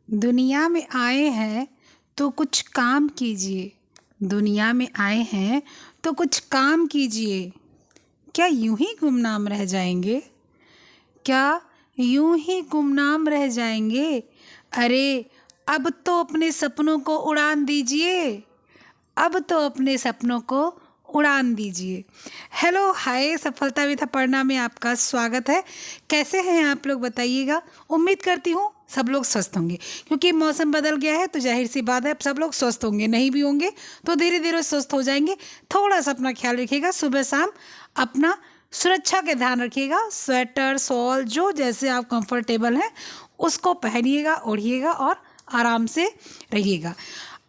दुनिया में आए हैं तो कुछ काम कीजिए। दुनिया में आए हैं तो कुछ काम कीजिए। क्या यूं ही गुमनाम रह जाएंगे? क्या यूं ही गुमनाम रह जाएंगे? अरे अब तो अपने सपनों को उड़ान दीजिए। अब तो अपने सपनों को उड़ान दीजिए। हेलो हाय, सफलता विद अपर्णा में आपका स्वागत है। कैसे हैं आप लोग बताइएगा। उम्मीद करती हूँ सब लोग स्वस्थ होंगे, क्योंकि मौसम बदल गया है तो जाहिर सी बात है अब सब लोग स्वस्थ होंगे। नहीं भी होंगे तो धीरे धीरे स्वस्थ हो जाएंगे। थोड़ा सा अपना ख्याल रखिएगा, सुबह शाम अपना सुरक्षा का ध्यान रखिएगा। स्वेटर शॉल जो जैसे आप कंफर्टेबल हैं उसको पहनिएगा, ओढ़िएगा और आराम से रहिएगा।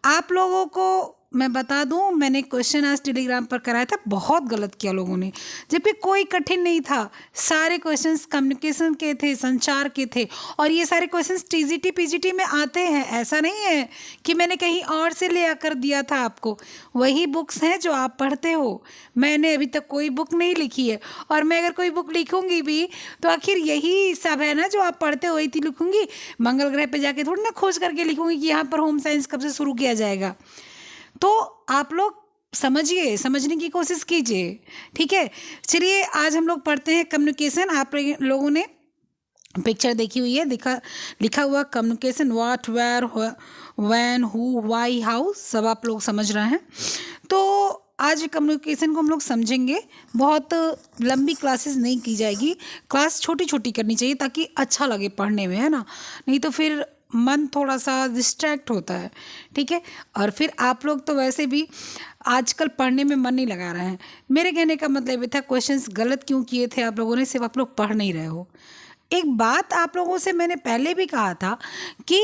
आप लोगों को मैं बता दूं, मैंने क्वेश्चन आज टेलीग्राम पर कराया था, बहुत गलत किया लोगों ने, जबकि कोई कठिन नहीं था। सारे क्वेश्चंस कम्युनिकेशन के थे, संचार के थे, और ये सारे क्वेश्चंस टीजीटी पीजीटी में आते हैं। ऐसा नहीं है कि मैंने कहीं और से ले आकर दिया था आपको। वही बुक्स हैं जो आप पढ़ते हो। मैंने अभी तक कोई बुक नहीं लिखी है, और मैं अगर कोई बुक लिखूंगी भी तो आखिर यही सब है ना जो आप पढ़ते हो, वही थी लिखूंगी। मंगल ग्रह पे जाके थोड़ी ना खोज करके लिखूंगी कि यहाँ पर होम साइंस कब से शुरू किया जाएगा। तो आप लोग समझिए, समझने की कोशिश कीजिए, ठीक है। चलिए आज हम लोग पढ़ते हैं कम्युनिकेशन। आप लोगों ने पिक्चर देखी हुई है, लिखा हुआ communication, what where when who why how, सब आप लोग समझ रहे हैं। तो आज कम्युनिकेशन को हम लोग समझेंगे। बहुत लंबी क्लासेस नहीं की जाएगी, क्लास छोटी छोटी करनी चाहिए ताकि अच्छा लगे पढ़ने में, है ना। नहीं तो फिर मन थोड़ा सा डिस्ट्रैक्ट होता है, ठीक है। और फिर आप लोग तो वैसे भी आजकल पढ़ने में मन नहीं लगा रहे हैं। मेरे कहने का मतलब ये था, क्वेश्चंस गलत क्यों किए थे आप लोगों ने, सिर्फ आप लोग पढ़ नहीं रहे हो। एक बात आप लोगों से मैंने पहले भी कहा था कि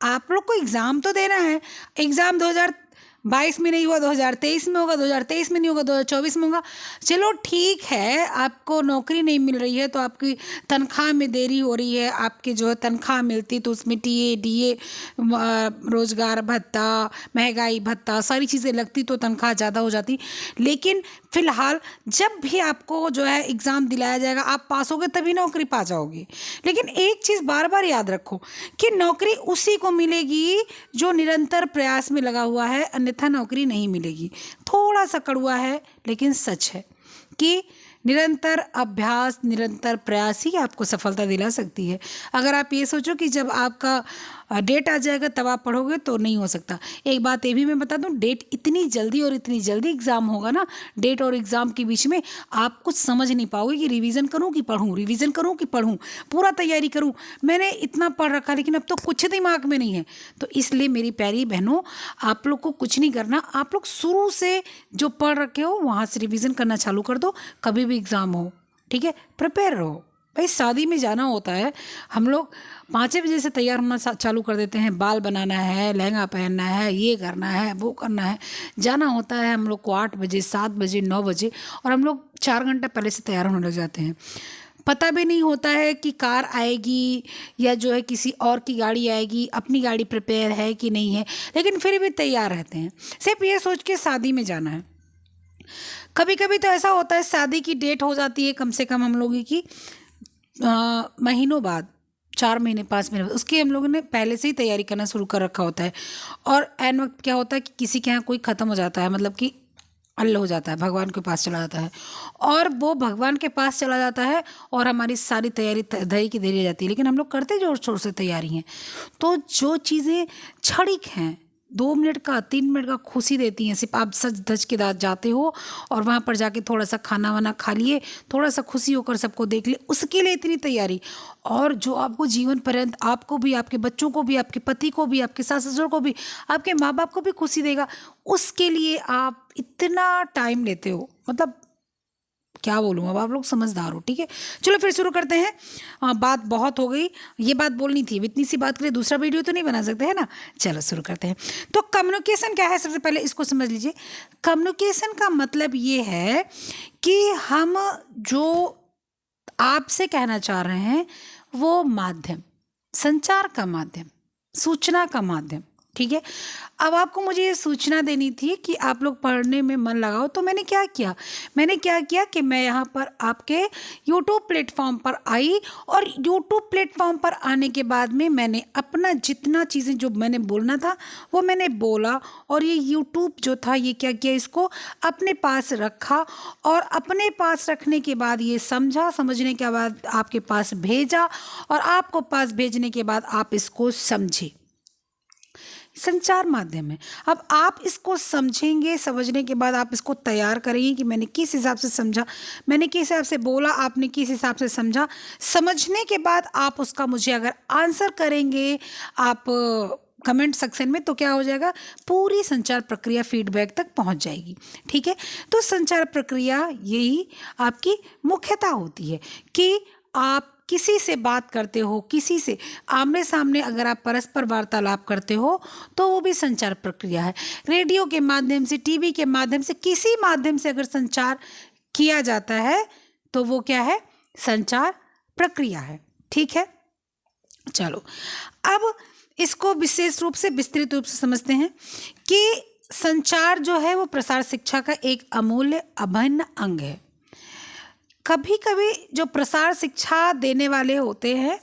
आप लोग को एग्ज़ाम तो देना है। एग्ज़ाम 2022 में नहीं हुआ, 2023 में होगा, 2023 में नहीं होगा, 2024 में होगा। चलो ठीक है, आपको नौकरी नहीं मिल रही है तो आपकी तनख्वाह में देरी हो रही है। आपकी जो है तनख्वाह मिलती तो उसमें टीए डीए, रोज़गार भत्ता, महंगाई भत्ता, सारी चीज़ें लगती तो तनख्वाह ज़्यादा हो जाती। लेकिन फ़िलहाल जब भी आपको जो है एग्ज़ाम दिलाया जाएगा, आप पास होगे तभी नौकरी पा जाओगे। लेकिन एक चीज़ बार बार याद रखो कि नौकरी उसी को मिलेगी जो निरंतर प्रयास में लगा हुआ है, अन्यथा नौकरी नहीं मिलेगी। थोड़ा सा कड़वा है लेकिन सच है कि निरंतर अभ्यास, निरंतर प्रयास ही आपको सफलता दिला सकती है। अगर आप ये सोचो कि जब आपका डेट आ जाएगा तब आप पढ़ोगे तो नहीं हो सकता। एक बात ये भी मैं बता दूं, डेट इतनी जल्दी और इतनी जल्दी एग्ज़ाम होगा ना, डेट और एग्ज़ाम के बीच में आप कुछ समझ नहीं पाओगे कि रिवीजन करूं कि पढ़ूं, रिवीजन करूं कि पढ़ूं, पूरा तैयारी करूं। मैंने इतना पढ़ रखा लेकिन अब तो कुछ दिमाग में नहीं है। तो इसलिए मेरी प्यारी बहनों, आप लोग को कुछ नहीं करना, आप लोग शुरू से जो पढ़ रखे हो वहाँ से रिवीजन करना चालू कर दो। कभी भी एग्ज़ाम हो, ठीक है, प्रिपेयर रहो। भाई शादी में जाना होता है, हम लोग 5 बजे से तैयार होना चालू कर देते हैं। बाल बनाना है, लहंगा पहनना है, ये करना है, वो करना है। जाना होता है हम लोग को 8 बजे, 7 बजे, 9 बजे, और हम लोग 4 घंटा पहले से तैयार होने लग जाते हैं। पता भी नहीं होता है कि कार आएगी या जो है किसी और की गाड़ी आएगी, अपनी गाड़ी प्रिपेयर है कि नहीं है, लेकिन फिर भी तैयार रहते हैं सिर्फ ये सोच के शादी में जाना है। कभी कभी तो ऐसा होता है शादी की डेट हो जाती है कम से कम हम लोगों की महीनों बाद, 4 महीने 5 महीने बाद, उसकी हम लोगों ने पहले से ही तैयारी करना शुरू कर रखा होता है। और ऐन वक्त क्या होता है कि किसी के यहाँ कोई ख़त्म हो जाता है, मतलब कि अल्ल हो जाता है, भगवान के पास चला जाता है, और वो भगवान के पास चला जाता है और हमारी सारी तैयारी धरी की धरी जाती है। लेकिन हम लोग करते जोर शोर से तैयारी हैं। तो जो चीज़ें क्षणिक हैं, 2 मिनट का 3 मिनट का खुशी देती हैं, सिर्फ आप सज धज के जाते हो और वहाँ पर जाके थोड़ा सा खाना वाना खा लिए, थोड़ा सा खुशी होकर सबको देख लिए, उसके लिए इतनी तैयारी। और जो आपको जीवन पर्यंत, आपको भी, आपके बच्चों को भी, आपके पति को भी, आपके सास ससुर को भी, आपके माँ बाप को भी खुशी देगा, उसके लिए आप इतना टाइम लेते हो। मतलब क्या बोलूँ, अब आप लोग समझदार हो, ठीक है। चलो फिर शुरू करते हैं। बात बहुत हो गई, ये बात बोलनी थी। इतनी सी बात के लिए दूसरा वीडियो तो नहीं बना सकते, है ना। चलो शुरू करते हैं। तो कम्युनिकेशन क्या है, सबसे पहले इसको समझ लीजिए। कम्युनिकेशन का मतलब ये है कि हम जो आपसे कहना चाह रहे हैं वो माध्यम, संचार का माध्यम, सूचना का माध्यम, ठीक है। अब आपको मुझे ये सूचना देनी थी कि आप लोग पढ़ने में मन लगाओ, तो मैंने क्या किया कि मैं यहाँ पर आपके यूट्यूब प्लेटफॉर्म पर आई, और यूट्यूब प्लेटफॉर्म पर आने के बाद में मैंने अपना जितना चीज़ें जो मैंने बोलना था वो मैंने बोला, और ये यूट्यूब जो था ये क्या किया, इसको अपने पास रखा, और अपने पास रखने के बाद ये समझने के बाद आपके पास भेजा, और आपको पास भेजने के बाद आप इसको समझे। संचार माध्यम है। अब आप इसको समझेंगे, समझने के बाद आप इसको तैयार करेंगे कि मैंने किस हिसाब से समझा, मैंने किस हिसाब से बोला, आपने किस हिसाब से समझा। समझने के बाद आप उसका मुझे अगर आंसर करेंगे आप कमेंट सेक्शन में, तो क्या हो जाएगा, पूरी संचार प्रक्रिया फीडबैक तक पहुंच जाएगी। ठीक है, तो संचार प्रक्रिया यही आपकी मुख्यता होती है कि आप किसी से बात करते हो, किसी से आमने सामने अगर आप परस्पर वार्तालाप करते हो तो वो भी संचार प्रक्रिया है। रेडियो के माध्यम से, टीवी के माध्यम से, किसी माध्यम से अगर संचार किया जाता है तो वो क्या है, संचार प्रक्रिया है। ठीक है, चलो अब इसको विशेष रूप से, विस्तृत रूप से समझते हैं कि संचार जो है वो प्रसार शिक्षा का एक अमूल्य अभिन्न अंग है। कभी कभी जो प्रसार शिक्षा देने वाले होते हैं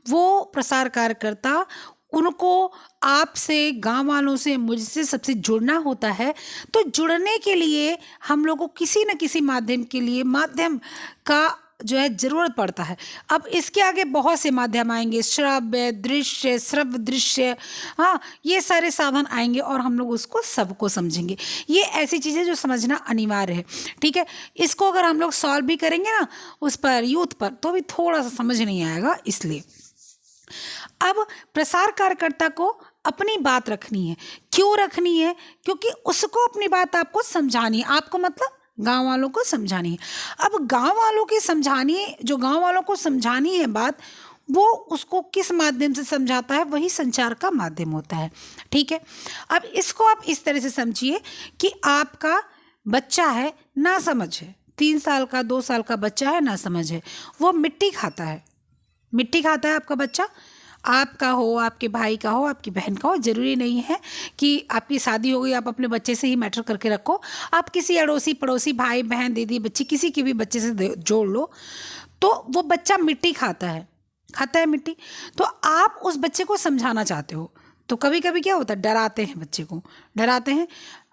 वो प्रसार कार्यकर्ता, उनको आपसे, गांव वालों से, मुझसे सबसे जुड़ना होता है, तो जुड़ने के लिए हम लोगों को किसी न किसी माध्यम के लिए, माध्यम का जो है ज़रूरत पड़ता है। अब इसके आगे बहुत से माध्यम आएंगे, श्रव्य, दृश्य, श्रव्य दृश्य, हाँ, ये सारे साधन आएंगे और हम लोग उसको सबको समझेंगे। ये ऐसी चीज़ें जो समझना अनिवार्य है। ठीक है, इसको अगर हम लोग सॉल्व भी करेंगे ना उस पर, यूथ पर, तो भी थोड़ा सा समझ नहीं आएगा। इसलिए अब प्रसार कार्यकर्ता को अपनी बात रखनी है। क्यों रखनी है? क्योंकि उसको अपनी बात आपको समझानी है। आपको मतलब गांव वालों को समझानी है। अब गांव वालों की समझानी, जो गांव वालों को समझानी है बात, वो उसको किस माध्यम से समझाता है, वही संचार का माध्यम होता है। ठीक है, अब इसको आप इस तरह से समझिए कि आपका बच्चा है, ना समझ है, 3 साल का, 2 साल का बच्चा है, ना समझ है, वो मिट्टी खाता है। मिट्टी खाता है आपका बच्चा, आपका हो, आपके भाई का हो, आपकी बहन का हो, ज़रूरी नहीं है कि आपकी शादी हो गई आप अपने बच्चे से ही मैटर करके रखो। आप किसी अड़ोसी पड़ोसी, भाई बहन, दीदी बच्ची, किसी के भी बच्चे से जोड़ लो, तो वो बच्चा मिट्टी खाता है मिट्टी। तो आप उस बच्चे को समझाना चाहते हो, तो कभी कभी क्या होता है, डराते हैं बच्चे को, डराते हैं,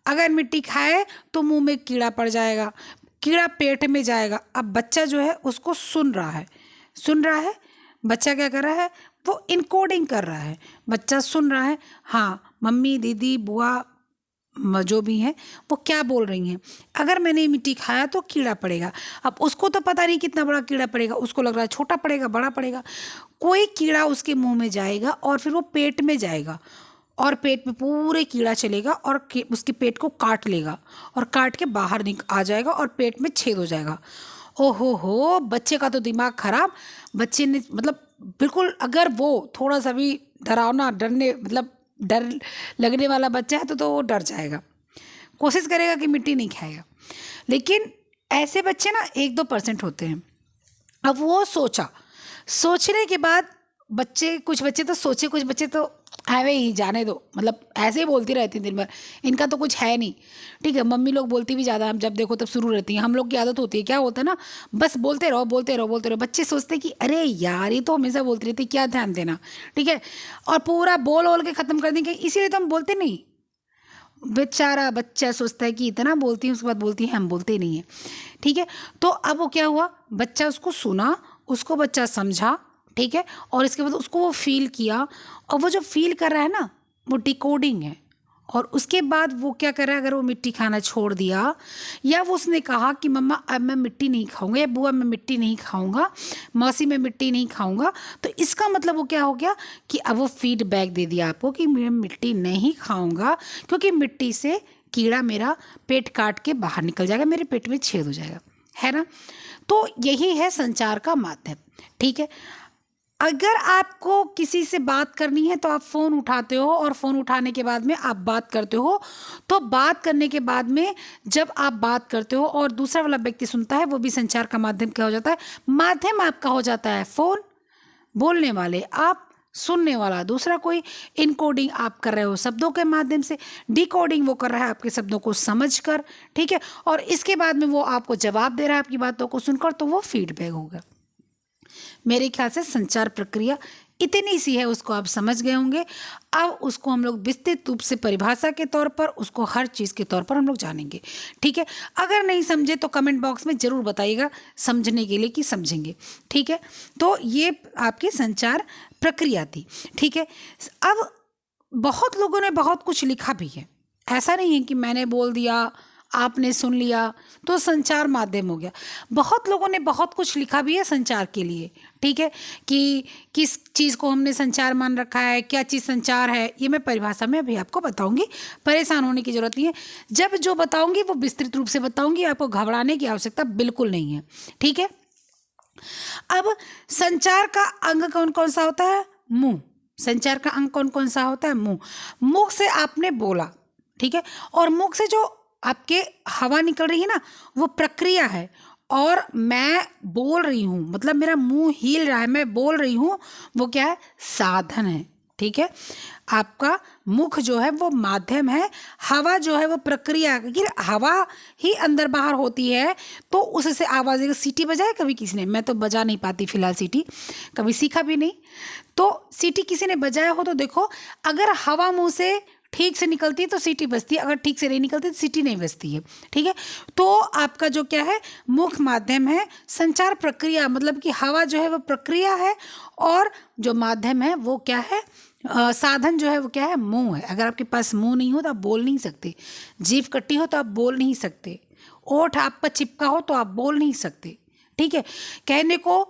अगर मिट्टी खाए तो मुंह में कीड़ा पड़ जाएगा, कीड़ा पेट में जाएगा। अब बच्चा जो है उसको सुन रहा है, बच्चा क्या कर रहा है, वो इनकोडिंग कर रहा है, बच्चा सुन रहा है, हाँ मम्मी, दीदी, बुआ, जो भी हैं वो क्या बोल रही हैं। अगर मैंने मिट्टी खाया तो कीड़ा पड़ेगा। अब उसको तो पता नहीं कितना बड़ा कीड़ा पड़ेगा, उसको लग रहा है छोटा पड़ेगा, बड़ा पड़ेगा। कोई कीड़ा उसके मुंह में जाएगा और फिर वो पेट में जाएगा, और पेट में पूरे कीड़ा चलेगा और उसके पेट को काट लेगा, और काट के बाहर आ जाएगा और पेट में छेद हो जाएगा। ओहो हो, बच्चे का तो दिमाग खराब। बच्चे ने मतलब बिल्कुल, अगर वो थोड़ा सा भी डरावना, डरने मतलब डर लगने वाला बच्चा है तो वो डर जाएगा, कोशिश करेगा कि मिट्टी नहीं खाएगा। लेकिन ऐसे बच्चे ना 1-2% होते हैं। अब वो सोचने के बाद कुछ बच्चे तो सोचे, कुछ बच्चे तो है ही, जाने दो, मतलब ऐसे ही बोलती रहती दिन भर, इनका तो कुछ है नहीं। ठीक है, मम्मी लोग बोलती भी ज़्यादा, हम जब देखो तब शुरू रहती हैं। हम लोग की आदत होती है, क्या होता है ना, बस बोलते रहो। बच्चे सोचते हैं कि अरे यार ये तो हमेशा बोलती रहती, क्या ध्यान देना। ठीक है, और पूरा बोल के ख़त्म कर देंगे, इसीलिए तो हम बोलते नहीं। बेचारा बच्चा सोचता है कि इतना बोलती है, उसके बाद बोलती है हम बोलते ही नहीं है। ठीक है, तो अब वो क्या हुआ, बच्चा उसको सुना, उसको बच्चा समझा, ठीक है, और इसके बाद उसको वो फील किया, और वो जो फील कर रहा है ना वो डिकोडिंग है। और उसके बाद वो क्या कर रहा है, अगर वो मिट्टी खाना छोड़ दिया, या वो उसने कहा कि मम्मा अब मैं मिट्टी नहीं खाऊंगा, या बुआ मैं मिट्टी नहीं खाऊंगा, मौसी मैं मिट्टी नहीं खाऊंगा, तो इसका मतलब वो क्या हो गया कि अब वो फीडबैक दे दिया आपको कि मैं मिट्टी नहीं खाऊंगा, क्योंकि मिट्टी से कीड़ा मेरा पेट काट के बाहर निकल जाएगा, मेरे पेट में छेद हो जाएगा, है ना। तो यही है संचार का माध्यम। ठीक है, अगर आपको किसी से बात करनी है तो आप फ़ोन उठाते हो, और फ़ोन उठाने के बाद में आप बात करते हो। तो बात करने के बाद में जब आप बात करते हो और दूसरा वाला व्यक्ति सुनता है, वो भी संचार का माध्यम क्या हो जाता है, माध्यम आपका हो जाता है फ़ोन, बोलने वाले आप, सुनने वाला दूसरा कोई। इनकोडिंग आप कर रहे हो शब्दों के माध्यम से, डिकोडिंग वो कर रहा है आपके शब्दों को समझकर, ठीक है, और इसके बाद में वो आपको जवाब दे रहा है आपकी बातों को सुनकर, तो वो फीडबैक होगा। मेरे ख्याल से संचार प्रक्रिया इतनी सी है, उसको आप समझ गए होंगे। अब उसको हम लोग विस्तृत रूप से परिभाषा के तौर पर, उसको हर चीज़ के तौर पर हम लोग जानेंगे, ठीक है। अगर नहीं समझे तो कमेंट बॉक्स में ज़रूर बताइएगा समझने के लिए कि समझेंगे, ठीक है। तो ये आपकी संचार प्रक्रिया थी, ठीक है। अब बहुत लोगों ने बहुत कुछ लिखा भी है, ऐसा नहीं है कि मैंने बोल दिया आपने सुन लिया तो संचार माध्यम हो गया। बहुत लोगों ने बहुत कुछ लिखा भी है संचार के लिए, ठीक है, कि किस चीज़ को हमने संचार मान रखा है, क्या चीज़ संचार है, ये मैं परिभाषा में अभी आपको बताऊंगी। परेशान होने की ज़रूरत नहीं है, जब जो बताऊंगी वो विस्तृत रूप से बताऊंगी, आपको घबराने की आवश्यकता बिल्कुल नहीं है, ठीक है। अब संचार का अंग कौन कौन सा होता है? मुंह। संचार का अंग कौन कौन सा होता है? मुंह। मुख से आपने बोला, ठीक है, और मुख से जो आपके हवा निकल रही है ना, वो प्रक्रिया है, और मैं बोल रही हूँ मतलब मेरा मुंह हिल रहा है, मैं बोल रही हूँ, वो क्या है? साधन है, ठीक है। आपका मुख जो है वो माध्यम है, हवा जो है वो प्रक्रिया है, क्योंकि हवा ही अंदर बाहर होती है तो उससे आवाज़ आएगी। सीटी बजाए कभी किसी ने? मैं तो बजा नहीं पाती फिलहाल सीटी, कभी सीखा भी नहीं। तो सीटी किसी ने बजाया हो तो देखो, अगर हवा मुंह से ठीक से निकलती है तो सीटी बजती है, अगर ठीक से नहीं निकलती तो सीटी नहीं बजती है, ठीक है। तो आपका जो क्या है, मुख माध्यम है। संचार प्रक्रिया मतलब कि हवा जो है वो प्रक्रिया है, और जो माध्यम है वो क्या है? साधन जो है वो क्या है? मुंह है। अगर आपके पास मुंह नहीं हो तो आप बोल नहीं सकते, जीभ कट्टी हो तो आप बोल नहीं सकते, ओठ आप पर चिपका हो तो आप बोल नहीं सकते, ठीक है। कहने को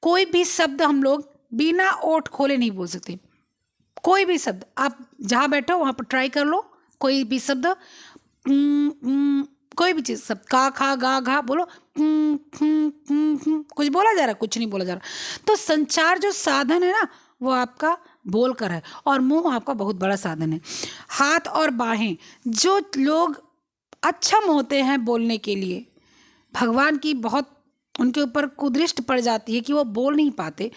कोई भी शब्द हम लोग बिना ओठ खोले नहीं बोल सकते। कोई भी शब्द आप जहाँ बैठो वहाँ पर ट्राई कर लो, कोई भी शब्द, कोई भी चीज़, शब्द का खा गा घा बोलो, कुछ बोला जा रहा है? कुछ नहीं बोला जा रहा। तो संचार जो साधन है ना वो आपका बोल कर है, और मुंह आपका बहुत बड़ा साधन है। हाथ और बाहें, जो लोग अक्षम होते हैं बोलने के लिए, भगवान की बहुत उनके ऊपर कुदृष्ट पड़ जाती है कि वो बोल नहीं पाते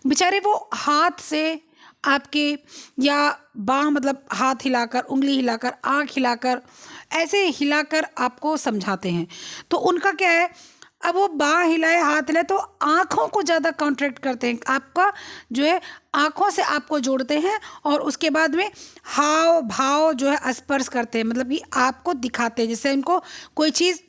बेचारे, वो हाथ से आपके या बाँह मतलब हाथ हिलाकर, उंगली हिलाकर, आँख हिलाकर, ऐसे हिलाकर आपको समझाते हैं। तो उनका क्या है, अब वो बाँह हिलाए हाथ हिलाए तो आँखों को ज़्यादा कॉन्ट्रैक्ट करते हैं, आपका जो है आँखों से आपको जोड़ते हैं, और उसके बाद में हाव भाव जो है स्पर्श करते हैं, मतलब कि आपको दिखाते हैं। जैसे उनको कोई चीज़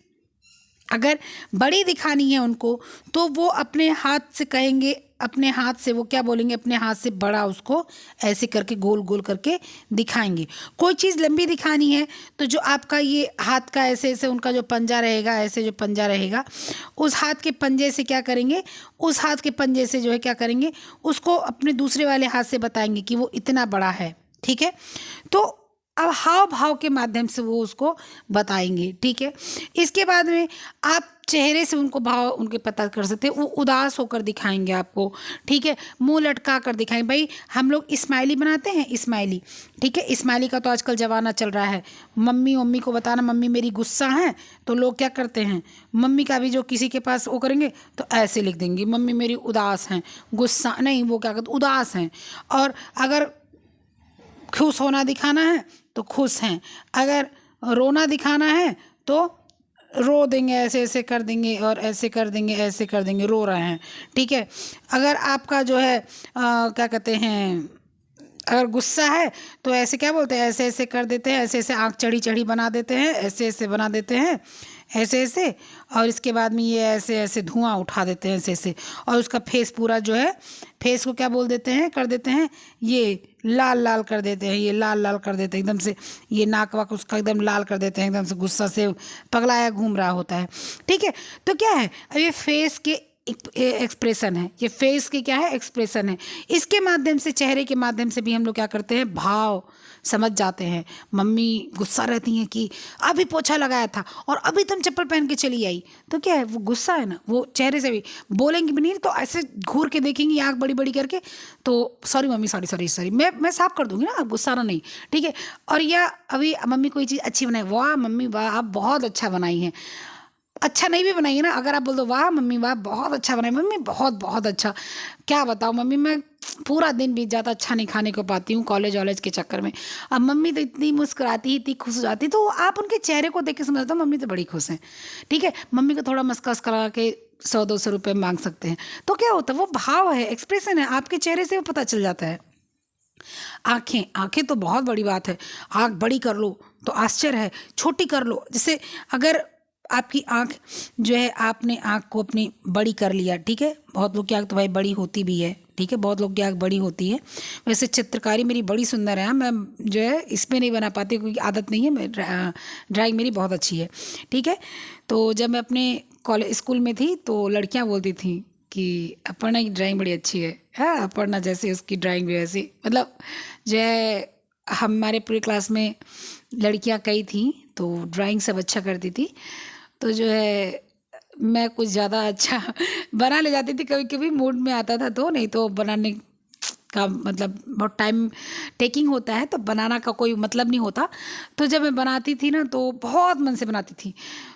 अगर बड़ी दिखानी है उनको, तो वो अपने हाथ से कहेंगे, अपने हाथ से वो क्या बोलेंगे, अपने हाथ से बड़ा उसको ऐसे करके गोल गोल करके दिखाएंगे। कोई चीज़ लंबी दिखानी है तो जो आपका ये हाथ का ऐसे ऐसे उनका जो पंजा रहेगा, ऐसे जो पंजा रहेगा, उस हाथ के पंजे से क्या करेंगे, उस हाथ के पंजे से जो है क्या करेंगे, उसको अपने दूसरे वाले हाथ से बताएंगे कि वो इतना बड़ा है, ठीक है। तो अब हाव भाव के माध्यम से वो उसको बताएंगे, ठीक है। इसके बाद में आप चेहरे से उनको भाव उनके पता कर सकते हैं, वो उदास होकर दिखाएंगे आपको, ठीक है, मुंह लटका कर दिखाएंगे। भाई हम लोग स्माइली बनाते हैं, स्माइली, ठीक है, स्माइली का तो आजकल ज़माना चल रहा है। मम्मी को बताना मम्मी मेरी गुस्सा है, तो लोग क्या करते हैं, मम्मी का भी जो किसी के पास वो करेंगे तो ऐसे लिख देंगे, मम्मी मेरी उदास हैं, गुस्सा नहीं, वो क्या करते उदास हैं। और अगर खुश होना दिखाना है तो खुश हैं, अगर रोना दिखाना है तो रो देंगे, ऐसे ऐसे कर देंगे और ऐसे कर देंगे, ऐसे कर देंगे, रो रहे हैं, ठीक है। अगर आपका जो है क्या कहते हैं, अगर गुस्सा है तो ऐसे क्या बोलते हैं, ऐसे ऐसे कर देते हैं, ऐसे ऐसे आँख चढ़ी चढ़ी बना देते हैं, ऐसे ऐसे बना देते हैं, ऐसे ऐसे, और इसके बाद में ये ऐसे ऐसे धुआं उठा देते हैं, ऐसे ऐसे, और उसका फेस पूरा जो है, फेस को क्या बोल देते हैं, कर देते हैं, ये लाल लाल कर देते हैं, ये लाल लाल कर देते हैं एकदम से, ये नाक वाक उसका एकदम लाल कर देते हैं, एकदम से गुस्सा से पगलाया घूम रहा होता है, ठीक है। तो क्या है, अब ये फेस के एक्सप्रेशन है, ये फेस के क्या है, एक्सप्रेशन है। इसके माध्यम से, चेहरे के माध्यम से भी हम लोग क्या करते हैं, भाव समझ जाते हैं। मम्मी गुस्सा रहती हैं कि अभी पोछा लगाया था और अभी तुम चप्पल पहन के चली आई, तो क्या है, वो गुस्सा है ना, वो चेहरे से भी बोलेंगे भी नहीं, तो ऐसे घूर के देखेंगी आँख बड़ी बड़ी करके, तो sorry mummy, sorry sorry sorry, मैं साफ कर दूंगी ना, आप गुस्सा ना नहीं, ठीक है। और या अभी मम्मी कोई चीज़ अच्छी बनाई, वाह मम्मी वाह आप बहुत अच्छा बनाई हैं, अच्छा नहीं भी बनाइए ना, अगर आप बोल दो वाह मम्मी वाह बहुत अच्छा बनाई, मम्मी बहुत बहुत अच्छा, क्या बताओ मम्मी मैं पूरा दिन बीत जाता, अच्छा नहीं खाने को पाती हूँ कॉलेज वॉलेज के चक्कर में। अब मम्मी तो इतनी मुस्कुराती, इतनी खुश हो जाती, तो आप उनके चेहरे को देख के समझ जाता हूँ मम्मी तो बड़ी खुश हैं। ठीक है, मम्मी को थोड़ा मस्का वस्का लगा के 100-200 रुपये मांग सकते हैं, तो क्या होता है, वो भाव है, एक्सप्रेशन है, आपके चेहरे से वो पता चल जाता है। आँखें, आँखें तो बहुत बड़ी बात है। आँख बड़ी कर लो तो आश्चर्य है, छोटी कर लो, जैसे अगर आपकी आँख जो है, आपने आँख को अपनी बड़ी कर लिया, ठीक है, बहुत लोग की आँख तो भाई बड़ी होती भी है, ठीक है, बहुत लोग की आँख बड़ी होती है। वैसे चित्रकारी मेरी बड़ी सुंदर है, मैं जो है इसमें नहीं बना पाती क्योंकि आदत नहीं है, मैं ड्राइंग मेरी बहुत अच्छी है, ठीक है। तो जब मैं अपने कॉलेज स्कूल में थी तो लड़कियां बोलती थी कि अपर्णा की ड्राइंग बड़ी अच्छी है, अपर्णा जैसे उसकी ड्राइंग भी वैसी, मतलब जो है हमारे पूरे क्लास में लड़कियां कई थी तो ड्राइंग सब अच्छा करती थी, तो जो है मैं कुछ ज़्यादा अच्छा बना ले जाती थी, कभी कभी मूड में आता था तो, नहीं तो बनाने का मतलब बहुत टाइम टेकिंग होता है, तो बनाना का कोई मतलब नहीं होता। तो जब मैं बनाती थी ना तो बहुत मन से बनाती थी,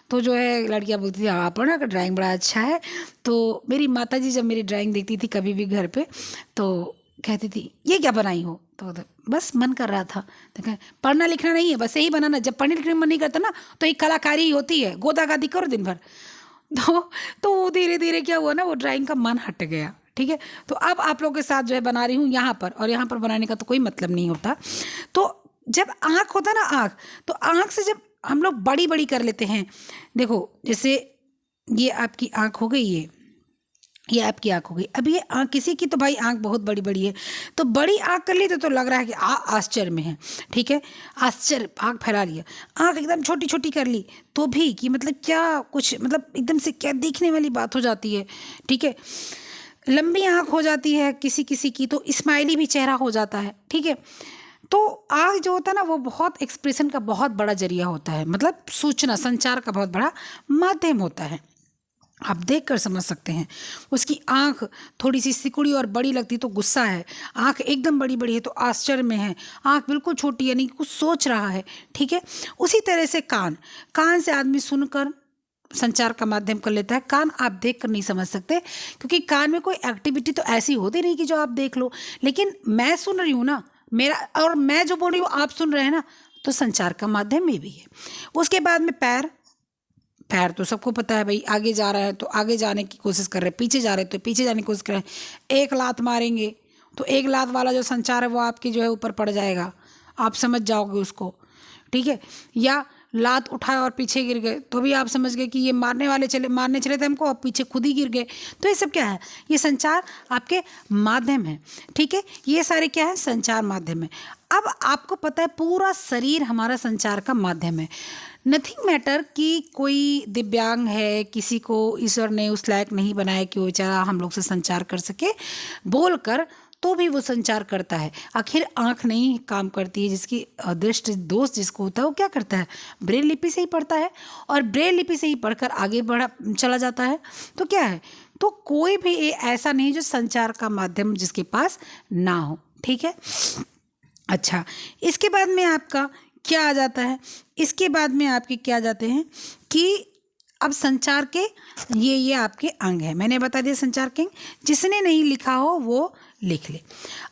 तो जो है लड़कियां बोलती थी आप ना का ड्राइंग बड़ा अच्छा है। तो मेरी माताजी जब मेरी ड्राइंग देखती थी कभी भी घर पे, तो कहती थी ये क्या बनाई हो, तो बस मन कर रहा था, तो कहे पढ़ना लिखना नहीं है, बस यही बनाना, जब पढ़ने लिखने में मन नहीं करता ना तो एक कलाकारी ही होती है, गोदागादी करो दिन भर। तो वो धीरे धीरे क्या हुआ ना, वो ड्राइंग का मन हट गया, ठीक है। तो अब आप लोगों के साथ जो है बना रही हूँ यहाँ पर, और यहाँ पर बनाने का तो कोई मतलब नहीं होता। तो जब आँख होता ना, आँख, तो आँख से जब हम लोग बड़ी बड़ी कर लेते हैं, देखो जैसे ये आपकी आँख हो गई, ये आपकी आँख हो गई, अब ये आँख किसी की तो भाई आँख बहुत बड़ी बड़ी है, तो बड़ी आँख कर ली तो लग रहा है कि आश्चर्य में है, ठीक है, आश्चर्य, आँख फैला लिया। आँख एकदम छोटी छोटी कर ली तो भी कि मतलब क्या कुछ, मतलब एकदम से क्या देखने वाली बात हो जाती है, ठीक है। लंबी आँख हो जाती है किसी किसी की तो स्माइली भी चेहरा हो जाता है, ठीक है। तो आँख जो होता है ना वो बहुत एक्सप्रेशन का बहुत बड़ा जरिया होता है, मतलब सूचना संचार का बहुत बड़ा माध्यम होता है। आप देख कर समझ सकते हैं, उसकी आँख थोड़ी सी सिकुड़ी और बड़ी लगती तो गुस्सा है, आँख एकदम बड़ी बड़ी है तो आश्चर्य में है, आँख बिल्कुल छोटी यानी कुछ सोच रहा है, ठीक है। उसी तरह से कान, कान से आदमी सुनकर संचार का माध्यम कर लेता है। कान आप देख कर नहीं समझ सकते क्योंकि कान में कोई एक्टिविटी तो ऐसी होती नहीं कि जो आप देख लो, लेकिन मैं सुन रही हूँ ना, मेरा और मैं जो बोल रही हूँ आप सुन रहे हैं ना, तो संचार का माध्यम में भी है। उसके बाद में पैर, पैर तो सबको पता है भाई, आगे जा रहा है तो आगे जाने की कोशिश कर रहे हैं, पीछे जा रहे हैं तो पीछे जाने की कोशिश कर रहे हैं। एक लात मारेंगे तो एक लात वाला जो संचार है वो आपकी जो है ऊपर पड़ जाएगा, आप समझ जाओगे उसको, ठीक है। या लात उठाए और पीछे गिर गए तो भी आप समझ गए कि ये मारने चले थे हमको और पीछे खुद ही गिर गए। तो ये सब क्या है, ये संचार आपके माध्यम है, ठीक है। ये सारे क्या है, संचार माध्यम है। अब आपको पता है पूरा शरीर हमारा संचार का माध्यम है। नथिंग मैटर कि कोई दिव्यांग है, किसी को ईश्वर ने उस लायक नहीं बनाया कि वो बेचारा हम लोग से संचार कर सके बोल कर, तो भी वो संचार करता है। आखिर आँख नहीं काम करती है, जिसकी दृष्टि दोष जिसको होता है वो क्या करता है, ब्रेल लिपि से ही पढ़ता है, और ब्रेल लिपि से ही पढ़कर आगे बढ़ा चला जाता है। तो क्या है, तो कोई भी ऐसा नहीं जो संचार का माध्यम जिसके पास ना हो, ठीक है। अच्छा, इसके बाद में आपका क्या आ जाता है, इसके बाद में आपके क्या आ जाते हैं कि अब संचार के ये आपके अंग हैं, मैंने बता दिया संचार के अंग, जिसने नहीं लिखा हो वो लिख ले।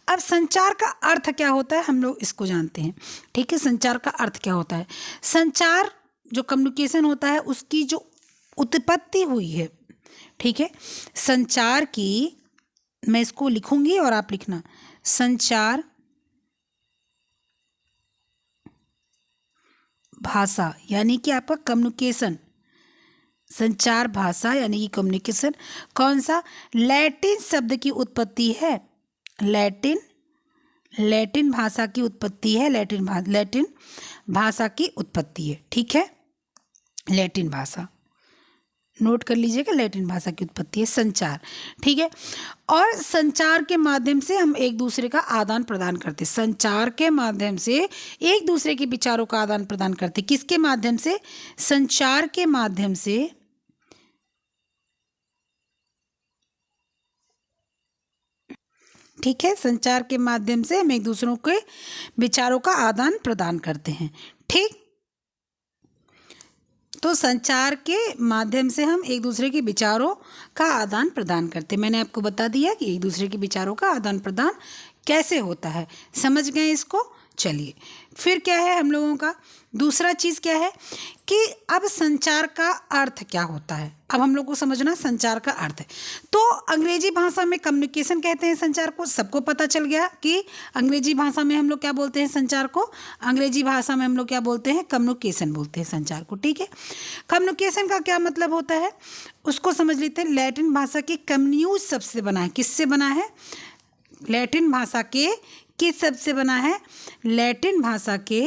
अब संचार का अर्थ क्या होता है हम लोग इसको जानते हैं, ठीक है। संचार का अर्थ क्या होता है, संचार जो कम्युनिकेशन होता है उसकी जो उत्पत्ति हुई है, ठीक है। संचार की, मैं इसको लिखूंगी और आप लिखना, संचार भाषा यानी कि आपका कम्युनिकेशन, संचार भाषा यानी कि कम्युनिकेशन कौन सा, लैटिन शब्द की उत्पत्ति है, लैटिन भाषा की उत्पत्ति है, लैटिन भाषा की उत्पत्ति है, ठीक है। लैटिन भाषा नोट कर लीजिएगा, लैटिन भाषा की उत्पत्ति है संचार, ठीक है। और संचार के माध्यम से हम एक दूसरे का आदान प्रदान करते, संचार के माध्यम से एक दूसरे के विचारों का आदान प्रदान करते, किसके माध्यम से, संचार के माध्यम से, ठीक है। संचार के माध्यम से हम एक दूसरों के विचारों का आदान प्रदान करते हैं, ठीक। तो संचार के माध्यम से हम एक दूसरे के विचारों का आदान प्रदान करते हैं। मैंने आपको बता दिया कि एक दूसरे के विचारों का आदान प्रदान कैसे होता है। समझ गए इसको? चलिए, फिर क्या है हम लोगों का दूसरा चीज़ क्या है कि अब संचार का अर्थ क्या होता है। अब हम लोग को समझना संचार का अर्थ है। तो अंग्रेजी भाषा में कम्युनिकेशन कहते हैं संचार को। सबको पता चल गया कि अंग्रेजी भाषा में हम लोग क्या बोलते हैं संचार को। अंग्रेजी भाषा में हम लोग क्या बोलते हैं, कम्युनिकेशन बोलते हैं संचार को। ठीक है, कम्युनिकेशन का क्या मतलब होता है उसको समझ लेते हैं। लैटिन भाषा के कम्युन्यूज शब्द से बना है। किससे बना है? लैटिन भाषा के किस शब्द से बना है? लैटिन भाषा के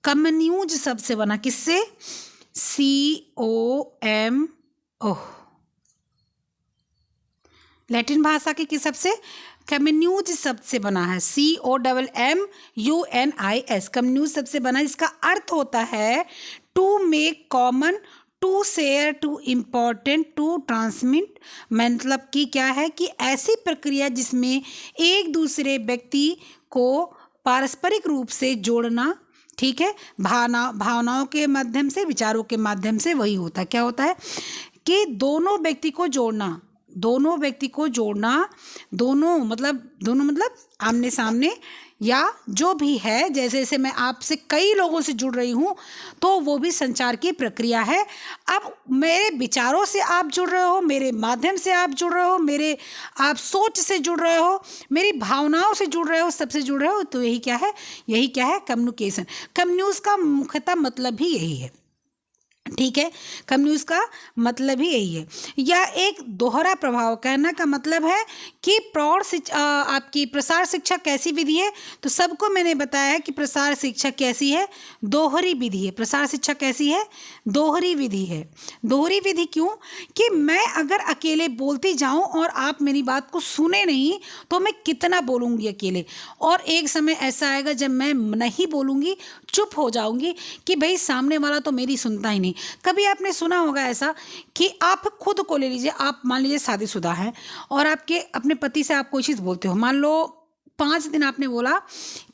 कम्युन्यूज शब्द से बना। किससे? COM ओह, लैटिन भाषा के किस शब्द से? कम्युन्यूज शब्द से बना है। COMMUNIS कम्युन्यूज शब्द से बना है, जिसका अर्थ होता है to make common, to share, to important, to transmit. मतलब कि क्या है कि ऐसी प्रक्रिया जिसमें एक दूसरे व्यक्ति को पारस्परिक रूप से जोड़ना, ठीक है, भावनाओं के माध्यम से, विचारों के माध्यम से, वही होता है। क्या होता है कि दोनों व्यक्ति को जोड़ना, दोनों मतलब आमने सामने या जो भी है। जैसे जैसे मैं आपसे कई लोगों से जुड़ रही हूँ तो वो भी संचार की प्रक्रिया है। अब मेरे विचारों से आप जुड़ रहे हो, मेरे माध्यम से आप जुड़ रहे हो, मेरे आप सोच से जुड़ रहे हो, मेरी भावनाओं से जुड़ रहे हो, सबसे जुड़ रहे हो। तो यही क्या है कम्युनिकेशन। कम्युन्यूज का मुख्यतः मतलब भी यही है। ठीक है, कम्युन्यूज का मतलब ही यही है। यह एक दोहरा प्रभाव, कहने का मतलब है कि प्रौढ़ शिक्षा, आपकी प्रसार शिक्षा कैसी विधि है। तो सबको मैंने बताया कि प्रसार शिक्षा कैसी है, दोहरी विधि है। प्रसार शिक्षा कैसी है, दोहरी विधि है। दोहरी विधि क्यों? कि मैं अगर अकेले बोलती जाऊं और आप मेरी बात को सुने नहीं तो मैं कितना बोलूँगी अकेले। और एक समय ऐसा आएगा जब मैं नहीं बोलूँगी, चुप हो जाऊँगी कि भाई सामने वाला तो मेरी सुनता ही नहीं। कभी आपने सुना होगा ऐसा कि आप खुद को ले लीजिए, आप मान लीजिए शादीशुदा हैं और आपके अपने पति से आप कोई चीज़ बोलते हो। मान लो 5 दिन आपने बोला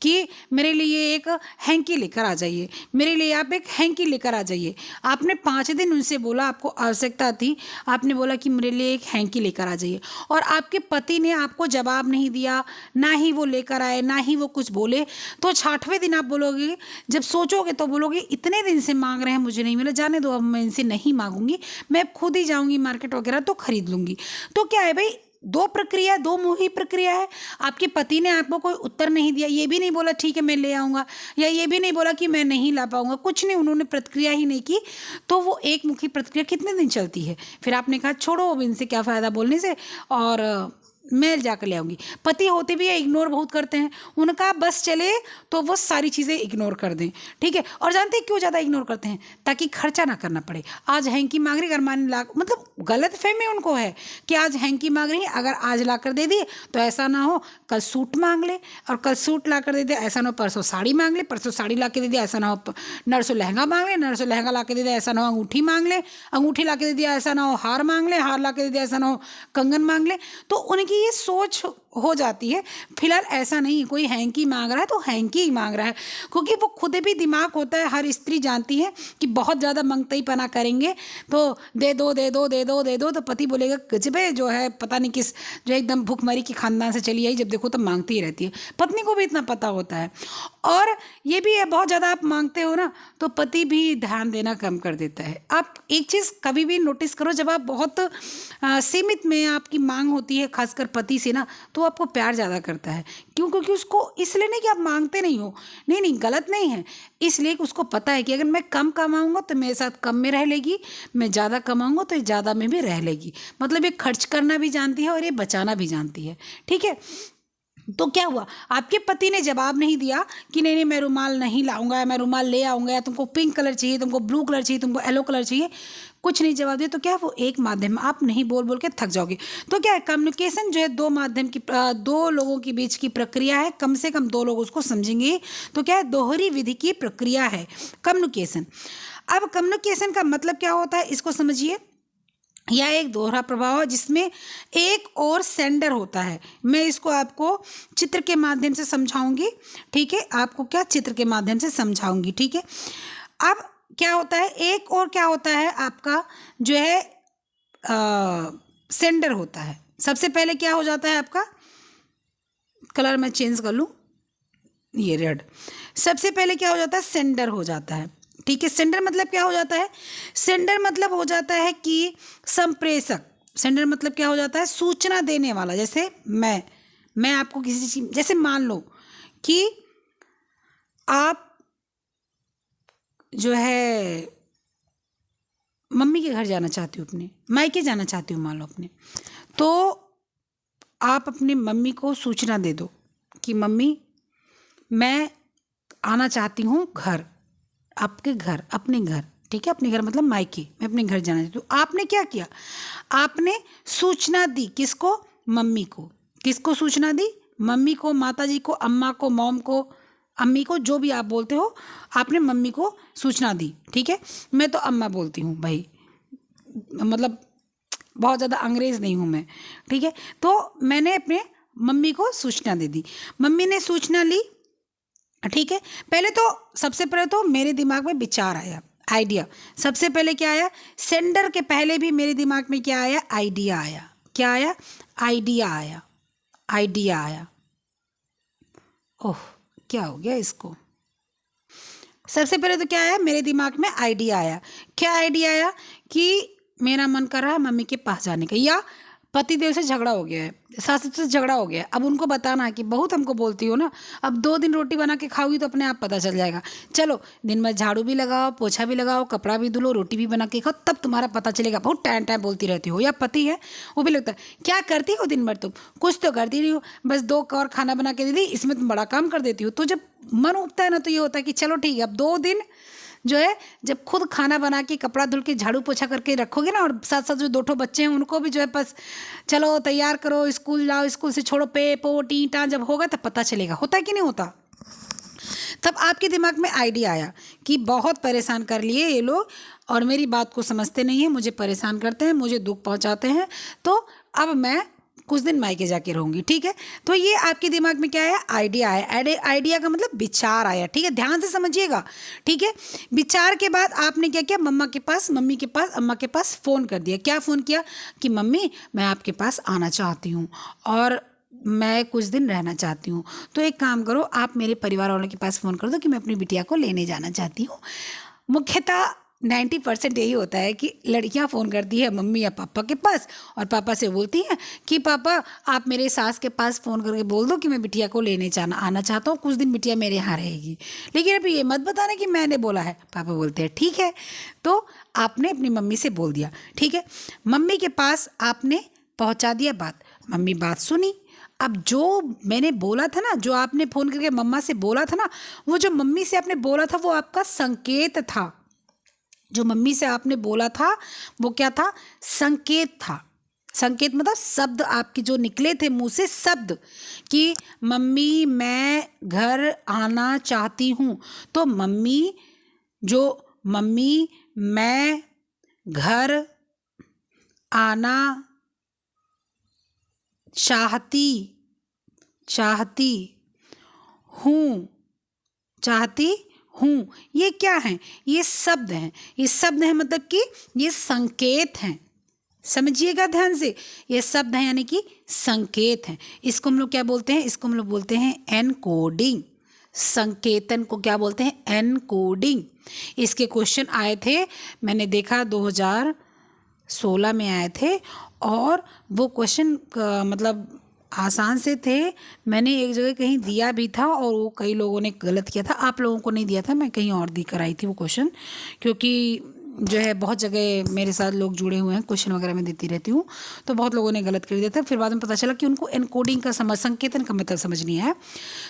कि मेरे लिए एक हैंकी लेकर आ जाइए, मेरे लिए आप एक हैंकी लेकर आ जाइए। आपने 5 दिन उनसे बोला, आपको आवश्यकता थी, आपने बोला कि मेरे लिए एक हैंकी लेकर आ जाइए, और आपके पति ने आपको जवाब नहीं दिया, ना ही वो लेकर आए, ना ही वो कुछ बोले। तो 6वें दिन आप बोलोगे, जब सोचोगे तो बोलोगे इतने दिन से मांग रहे हैं, मुझे नहीं मिला, जाने दो, अब मैं इनसे नहीं मांगूंगी, मैं खुद ही जाऊँगी मार्केट वगैरह तो खरीद लूँगी। तो क्या है भाई, दो प्रक्रिया, दो मुही प्रक्रिया है। आपके पति ने आपको कोई उत्तर नहीं दिया, ये भी नहीं बोला ठीक है मैं ले आऊँगा, या ये भी नहीं बोला कि मैं नहीं ला पाऊँगा, कुछ नहीं, उन्होंने प्रतिक्रिया ही नहीं की। तो वो एक मुखी प्रतिक्रिया कितने दिन चलती है? फिर आपने कहा छोड़ो, अब इनसे क्या फ़ायदा बोलने से, और मैं जाकर ले आऊँगी। पति होते भी इग्नोर बहुत करते हैं, उनका बस चले तो वो सारी चीज़ें इग्नोर कर दें। ठीक है, और जानते हैं क्यों ज़्यादा इग्नोर करते हैं? ताकि खर्चा ना करना पड़े। आज हैंकी मांग रही, अगर मान ला, मतलब गलत फहमी उनको है कि आज हैंकी मांग रही है, अगर आज ला कर दे दिए तो ऐसा ना हो कल सूट मांग ले, और कल सूट ला कर दे दिया ऐसा ना हो परसों साड़ी मांग ले, परसों साड़ी ला के दे दिया ऐसा ना हो नरसों लहंगा मांग ले, नरसों लहंगा ला के दे दिया ऐसा ना हो अंगूठी मांग ले, अंगूठी ला के दे दिया ऐसा ना हो हार मांग ले, हार ला के दे दिया ऐसा ना हो कंगन मांग ले। तो उनकी ये सोच हो जाती है। फिलहाल ऐसा नहीं, कोई हैंकी मांग रहा है तो हैंकी ही मांग रहा है, क्योंकि वो खुद भी दिमाग होता है। हर स्त्री जानती है कि बहुत ज़्यादा मंगतईपना करेंगे तो दे दो दे दो दे दो दे दो, तो पति बोलेगा गजबे जो है पता नहीं किस, जो एकदम भूखमरी की खानदान से चली आई, जब देखो तो मांगती ही रहती है। पत्नी को भी इतना पता होता है। और ये भी है, बहुत ज़्यादा आप मांगते हो ना तो पति भी ध्यान देना कम कर देता है। आप एक चीज़ कभी भी नोटिस करो, जब आप बहुत सीमित में आपकी मांग होती है खासकर पति से ना, तो आपको प्यार ज़्यादा करता है। क्यों? क्योंकि उसको इसलिए नहीं कि आप मांगते नहीं हो, नहीं नहीं, गलत नहीं है, इसलिए कि उसको पता है कि अगर मैं कम कमाऊंगा तो मेरे साथ कम में रह लेगी, मैं ज़्यादा कमाऊंगा तो ये ज़्यादा में भी रह लेगी। मतलब ये खर्च करना भी जानती है और ये बचाना भी जानती है। ठीक है, तो क्या हुआ, आपके पति ने जवाब नहीं दिया कि नहीं नहीं मैं रुमाल नहीं लाऊंगा, मैं रुमाल ले आऊँगा, या तुमको पिंक कलर चाहिए, तुमको ब्लू कलर चाहिए, तुमको येलो कलर चाहिए, कुछ नहीं जवाब दिया, तो क्या वो एक माध्यम, आप नहीं बोल बोल के थक जाओगे। तो क्या है, कम्युनिकेशन जो है दो माध्यम की, दो लोगों के बीच की प्रक्रिया है, कम से कम 2 लोग उसको समझेंगे। तो क्या है, दोहरी विधि की प्रक्रिया है कम्युनिकेशन। अब कम्युनिकेशन का मतलब क्या होता है इसको समझिए। या एक दोहरा प्रभाव है जिसमें एक और सेंडर होता है। मैं इसको आपको चित्र के माध्यम से समझाऊंगी, ठीक है, आपको क्या चित्र के माध्यम से समझाऊंगी, ठीक है। अब क्या होता है, एक और क्या होता है आपका जो है सेंडर होता है। सबसे पहले क्या हो जाता है आपका, कलर मैं चेंज कर लूँ, ये रेड। सबसे पहले क्या हो जाता है, सेंडर हो जाता है, ठीक है। सेंडर मतलब क्या हो जाता है, सेंडर मतलब हो जाता है कि संप्रेषक। सेंडर मतलब क्या हो जाता है, सूचना देने वाला। जैसे मैं आपको किसी चीज, जैसे मान लो कि आप जो है मम्मी के घर जाना चाहती हो, अपने मायके जाना चाहती हो मान लो अपने, तो आप अपनी मम्मी को सूचना दे दो कि मम्मी मैं आना चाहती हूँ घर, आपके घर, अपने घर, ठीक है, अपने घर मतलब मायके, मैं अपने घर जाना चाहती हूँ। आपने क्या किया, आपने सूचना दी, किसको, मम्मी को। किसको सूचना दी, मम्मी को, माता जी को, अम्मा को, मॉम को, अम्मी को, जो भी आप बोलते हो, आपने मम्मी को सूचना दी, ठीक है। मैं तो अम्मा बोलती हूँ भाई, मतलब बहुत ज़्यादा अंग्रेज़ नहीं हूँ मैं, ठीक है। तो मैंने अपने मम्मी को सूचना दे दी, मम्मी ने सूचना ली, ठीक है। पहले तो सबसे पहले तो मेरे दिमाग में विचार आया, आइडिया। सबसे पहले क्या आया, सेंडर के पहले भी मेरे दिमाग में क्या आया, आइडिया आया। क्या आया, आइडिया आया, आइडिया आया। ओह, क्या हो गया इसको। सबसे पहले तो क्या आया, मेरे दिमाग में आइडिया आया। क्या आइडिया आया कि मेरा मन कर रहा है मम्मी के पास जाने का, या पति देव से झगड़ा हो गया है, सास ससुर से झगड़ा हो गया है। अब उनको बताना कि बहुत हमको बोलती हो ना, अब 2 दिन रोटी बना के खाओगी तो अपने आप पता चल जाएगा। चलो दिन में झाड़ू भी लगाओ, पोछा भी लगाओ, कपड़ा भी धुलो, रोटी भी बना के खाओ, तब तुम्हारा पता चलेगा। बहुत टाइम टाइम बोलती रहती हो। या पति है, वो भी लगता है क्या करती हो दिन भर तुम, कुछ तो करती नहीं हो, बस 2 कौर खाना बना के दे दी, इसमें तुम बड़ा काम कर देती हो। तो जब मन उठता है ना, तो ये होता है कि चलो ठीक है, अब 2 दिन जो है, जब खुद खाना बना के, कपड़ा धुल के, झाड़ू पोछा करके रखोगे ना, और साथ साथ जो 2 बच्चे हैं उनको भी जो है बस चलो तैयार करो, स्कूल जाओ, स्कूल से छोड़ो, पे पो टी टा, जब होगा तब पता चलेगा। होता है कि नहीं होता। तब आपके दिमाग में आइडिया आया कि बहुत परेशान कर लिए ये लोग, और मेरी बात को समझते नहीं हैं, मुझे परेशान करते हैं, मुझे दुख पहुंचाते हैं, तो अब मैं कुछ दिन मायके जाके रहूँगी, ठीक है। तो ये आपके दिमाग में क्या आया, आइडिया आया। आइडिया का मतलब विचार आया, ठीक है, ध्यान से समझिएगा, ठीक है। विचार के बाद आपने क्या किया, मम्मी के पास, अम्मा के पास फ़ोन कर दिया। क्या फ़ोन किया कि मम्मी मैं आपके पास आना चाहती हूँ और मैं कुछ दिन रहना चाहती हूँ, तो एक काम करो, आप मेरे परिवार वालों के पास फ़ोन कर दो कि मैं अपनी बिटिया को लेने जाना चाहती हूँ। मुख्यतः 90% यही होता है कि लड़कियां फ़ोन करती है मम्मी या पापा के पास, और पापा से बोलती हैं कि पापा आप मेरे सास के पास फ़ोन करके बोल दो कि मैं बिटिया को लेने आना चाहता हूँ, कुछ दिन बिटिया मेरे यहाँ रहेगी, लेकिन अभी ये मत बताना कि मैंने बोला है। पापा बोलते हैं ठीक है। तो आपने अपनी मम्मी से बोल दिया, ठीक है, मम्मी के पास आपने पहुँचा दिया बात, मम्मी बात सुनी। अब जो मैंने बोला था ना, जो आपने फ़ोन करके मम्मा से बोला था ना, वो जो मम्मी से आपने बोला था वो आपका संकेत था। जो मम्मी से आपने बोला था वो क्या था, संकेत था। संकेत मतलब शब्द आपके जो निकले थे मुंह से, शब्द कि मम्मी मैं घर आना चाहती हूँ। तो मम्मी मैं घर आना चाहती हूँ, ये क्या है, ये शब्द हैं। ये शब्द हैं मतलब कि ये संकेत हैं, समझिएगा ध्यान से, ये शब्द हैं यानी कि संकेत हैं। इसको हम लोग क्या बोलते हैं, इसको हम लोग बोलते हैं एनकोडिंग। संकेतन को क्या बोलते हैं, एनकोडिंग। इसके क्वेश्चन आए थे, मैंने देखा 2016 में आए थे, और वो क्वेश्चन मतलब आसान से थे। मैंने एक जगह कहीं दिया भी था और वो कई लोगों ने गलत किया था, आप लोगों को नहीं दिया था, मैं कहीं और दी कराई थी वो क्वेश्चन, क्योंकि जो है बहुत जगह मेरे साथ लोग जुड़े हुए हैं, क्वेश्चन वगैरह मैं देती रहती हूँ, तो बहुत लोगों ने गलत कर दिया था। फिर बाद में पता चला कि उनको एनकोडिंग का संकेतन का मतलब समझ नहीं आया।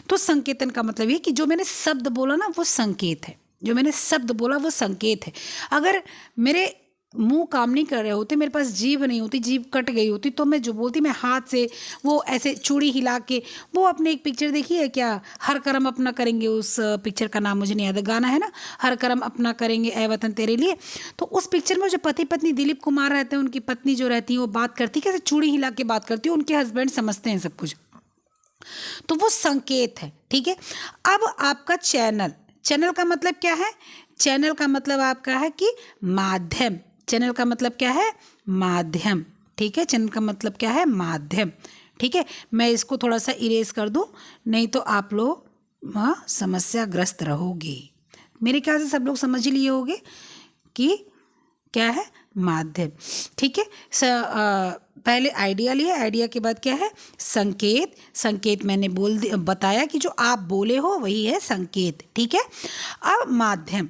तो संकेतन का मतलब ये कि जो मैंने शब्द बोला ना वो संकेत है, जो मैंने शब्द बोला वो संकेत है। अगर मेरे मुंह काम नहीं कर रहे होते, मेरे पास जीभ नहीं होती, जीभ कट गई होती, तो मैं जो बोलती मैं हाथ से वो ऐसे चूड़ी हिला के, वो आपने एक पिक्चर देखी है क्या, हर करम अपना करेंगे, उस पिक्चर का नाम मुझे नहीं याद, गाना है ना, हर करम अपना करेंगे ए वतन तेरे लिए। तो उस पिक्चर में जो पति पत्नी दिलीप कुमार रहते हैं, उनकी पत्नी जो रहती है वो बात करती कैसे चूड़ी हिला के बात करती है, उनके हस्बैंड समझते हैं सब कुछ, तो वो संकेत है। ठीक है, अब आपका चैनल, चैनल का मतलब क्या है, चैनल का मतलब आपका है कि माध्यम, चैनल का मतलब क्या है, माध्यम। ठीक है, चैनल का मतलब क्या है, माध्यम। ठीक है, मैं इसको थोड़ा सा इरेज कर दूं, नहीं तो आप लोग समस्याग्रस्त रहोगे। मेरे ख्याल से सब लोग समझ ही लिए होंगे कि क्या है, माध्यम। ठीक है, पहले आइडिया लिया, आइडिया के बाद क्या है, संकेत, संकेत मैंने बताया कि जो आप बोले हो वही है संकेत। ठीक है, अब माध्यम।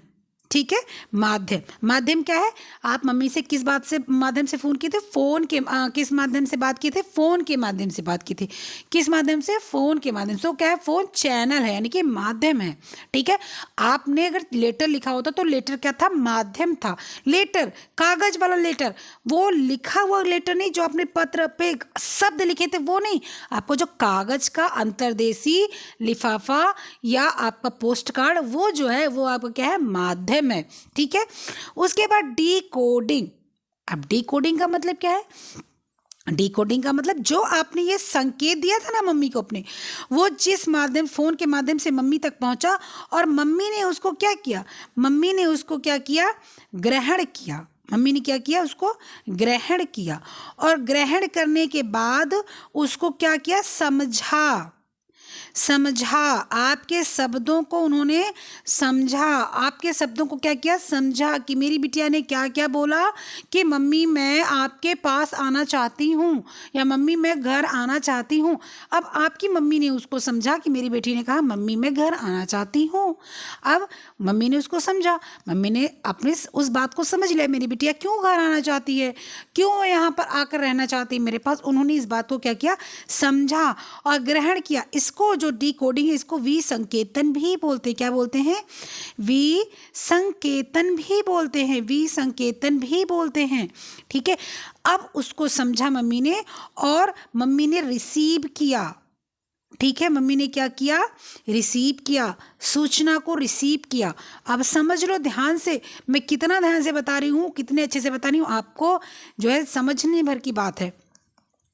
ठीक है, माध्यम, माध्यम क्या है, आप मम्मी से किस बात से माध्यम से फ़ोन किए थे, फ़ोन के किस माध्यम से बात किए थे, फ़ोन के माध्यम से बात की थी, किस माध्यम से, फ़ोन के माध्यम से। तो क्या है, फ़ोन चैनल है, यानी कि माध्यम है। ठीक है, आपने अगर लेटर लिखा होता तो लेटर क्या था, माध्यम था। लेटर, कागज वाला लेटर, वो लिखा हुआ लेटर नहीं, जो आपने पत्र पे शब्द लिखे थे वो नहीं, आपको जो कागज का अंतर्देशी लिफाफा या आपका पोस्ट कार्ड, वो जो है वो आपका क्या है, माध्यम है। ठीक है, उसके बाद डिकोडिंग। अब डिकोडिंग का मतलब क्या है, डिकोडिंग का मतलब जो आपने ये संकेत दिया था ना मम्मी को अपने, वो जिस माध्यम, फोन के माध्यम से मम्मी तक पहुंचा, और मम्मी ने उसको क्या किया, मम्मी ने उसको क्या किया, ग्रहण किया। मम्मी ने क्या किया, उसको ग्रहण किया, और ग्रहण करने के बाद उसको क्या किया, समझा, समझा, आपके शब्दों को उन्होंने समझा, आपके शब्दों को क्या किया, समझा, कि मेरी बिटिया ने क्या क्या बोला, कि मम्मी मैं आपके पास आना चाहती हूँ, या मम्मी मैं घर आना चाहती हूँ। अब आपकी मम्मी ने उसको समझा, कि मेरी बेटी ने कहा मम्मी मैं घर आना चाहती हूँ। अब मम्मी ने उसको समझा, मम्मी ने अपने उस बात को समझ लिया, मेरी बिटिया क्यों घर आना चाहती है, क्यों यहाँ पर आकर रहना चाहती है मेरे पास। उन्होंने इस बात को क्या किया, समझा और ग्रहण किया। इसको जो डिकोडिंग है, इसको विसंकेतन भी बोलते हैं। क्या बोलते हैं, विसंकेतन भी बोलते हैं, विसंकेतन भी बोलते हैं। ठीक है, अब उसको समझा मम्मी ने, और मम्मी ने रिसीव किया। ठीक है, मम्मी ने क्या किया, रिसीव किया, सूचना को रिसीव किया। अब समझ लो ध्यान से, मैं कितना ध्यान से बता रही हूँ, कितने अच्छे से बता रही हूँ, आपको जो है समझने भर की बात है।